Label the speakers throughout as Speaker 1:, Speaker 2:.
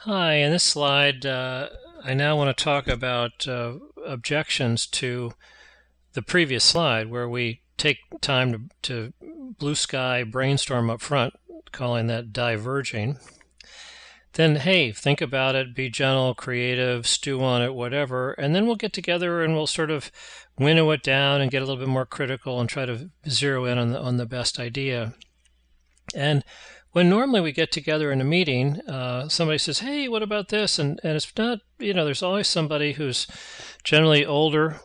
Speaker 1: Hi, in this slide, I now want to talk about objections to the previous slide where we take time to blue sky brainstorm up front, calling that diverging. Then, hey, think about it, be gentle, creative, stew on it, whatever, and then we'll get together and we'll sort of winnow it down and get a little bit more critical and try to zero in on the best idea. And when normally we get together in a meeting, somebody says, hey, what about this? And it's not, there's always somebody who's generally older,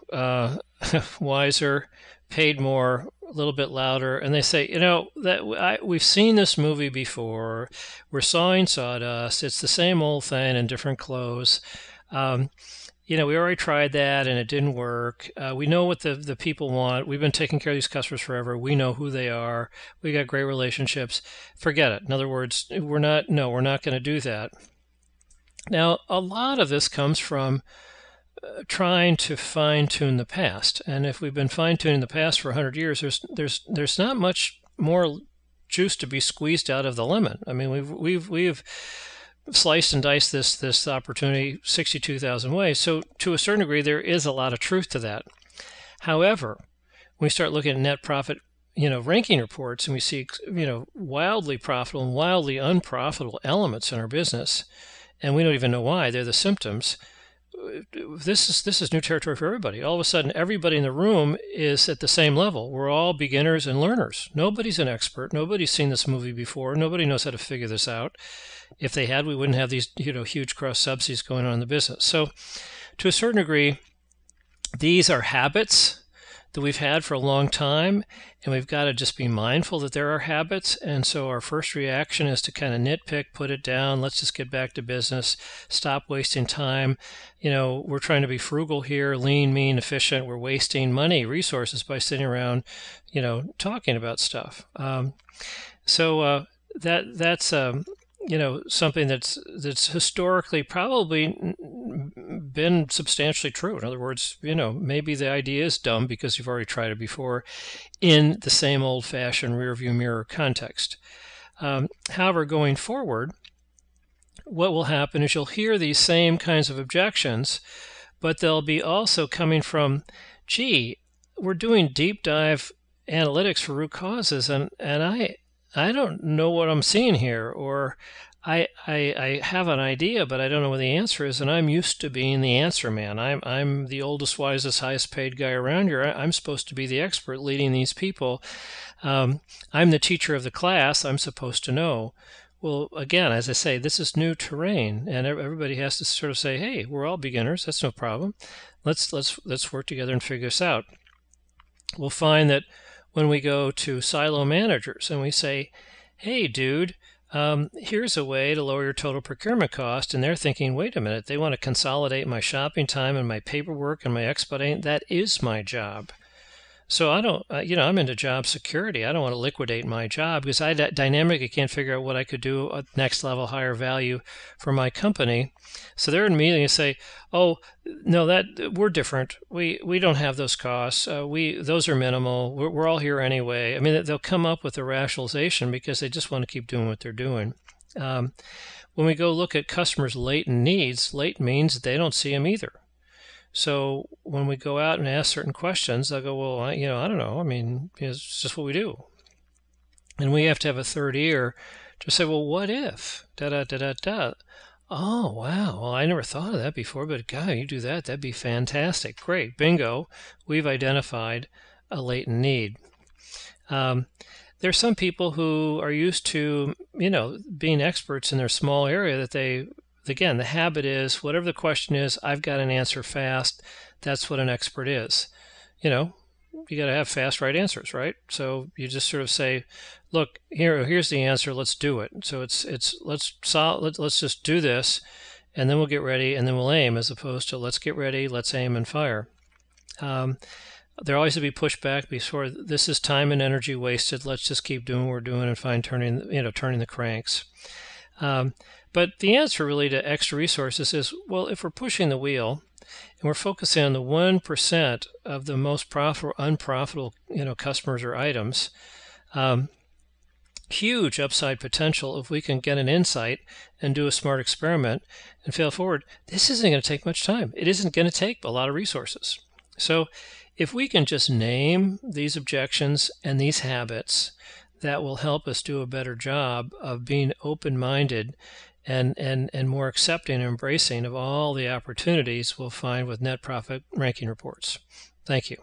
Speaker 1: wiser, paid more, a little bit louder, and they say, we've seen this movie before. We're sawing sawdust. It's the same old thing in different clothes. Um, we already tried that and it didn't work. We know what the people want. We've been taking care of these customers forever. We know who they are. We got great relationships. Forget it. In other words, we're not going to do that. Now, a lot of this comes from trying to fine tune the past. And if we've been fine tuning the past for 100 years, there's not much more juice to be squeezed out of the lemon. I mean, we've sliced and diced this opportunity 62,000 ways. So to a certain degree, there is a lot of truth to that. However, when we start looking at net profit, ranking reports, and we see, wildly profitable and wildly unprofitable elements in our business, and we don't even know why, they're the symptoms. This is new territory for everybody. All of a sudden, everybody in the room is at the same level. We're all beginners and learners. Nobody's an expert. Nobody's seen this movie before. Nobody knows how to figure this out. If they had, we wouldn't have these, huge cross subsidies going on in the business. So, to a certain degree, these are habits that we've had for a long time, and we've got to just be mindful that there are habits. And so our first reaction is to kind of nitpick, put it down. Let's just get back to business. Stop wasting time. We're trying to be frugal here, lean, mean, efficient. We're wasting money, resources by sitting around, talking about stuff. That's something that's historically probably been substantially true. In other words, maybe the idea is dumb because you've already tried it before in the same old-fashioned rearview mirror context. However, going forward, what will happen is you'll hear these same kinds of objections, but they'll be also coming from, gee, we're doing deep dive analytics for root causes, and I don't know what I'm seeing here, or I have an idea, but I don't know what the answer is, and I'm used to being the answer man. I'm the oldest, wisest, highest paid guy around here. I'm supposed to be the expert leading these people. I'm the teacher of the class. I'm supposed to know. Well, again, as I say, this is new terrain, and everybody has to sort of say, "Hey, we're all beginners. That's no problem. Let's work together and figure this out." We'll find that when we go to silo managers and we say, hey, dude, here's a way to lower your total procurement cost. And they're thinking, wait a minute, they want to consolidate my shopping time and my paperwork and my expediting. That is my job. So I don't, I'm into job security. I don't want to liquidate my job because I dynamically can't figure out what I could do at next level, higher value for my company. So they're immediately going to say, "Oh, no, that we're different. We don't have those costs. Those are minimal. We're all here anyway." I mean, they'll come up with a rationalization because they just want to keep doing what they're doing. When we go look at customers' latent needs, latent means they don't see them either. So when we go out and ask certain questions, they'll go, well, I don't know. I mean, it's just what we do. And we have to have a third ear to say, well, what if? Da da da da da. Oh, wow. Well, I never thought of that before, but God, you do that. That'd be fantastic. Great. Bingo. We've identified a latent need. There's some people who are used to, being experts in their small area that again, the habit is whatever the question is, I've got an answer fast. That's what an expert is. You got to have fast, right answers, right? So you just sort of say, look, here's the answer. Let's do it. So let's just do this, and then we'll get ready, and then we'll aim, as opposed to let's get ready, let's aim and fire. There always to be pushback before this is time and energy wasted. Let's just keep doing what we're doing and turning the cranks. But the answer really to extra resources is, well, if we're pushing the wheel and we're focusing on the 1% of the most profitable, unprofitable, customers or items, huge upside potential if we can get an insight and do a smart experiment and fail forward. This isn't going to take much time. It isn't going to take a lot of resources. So if we can just name these objections and these habits, that will help us do a better job of being open-minded and more accepting and embracing of all the opportunities we'll find with net profit ranking reports. Thank you.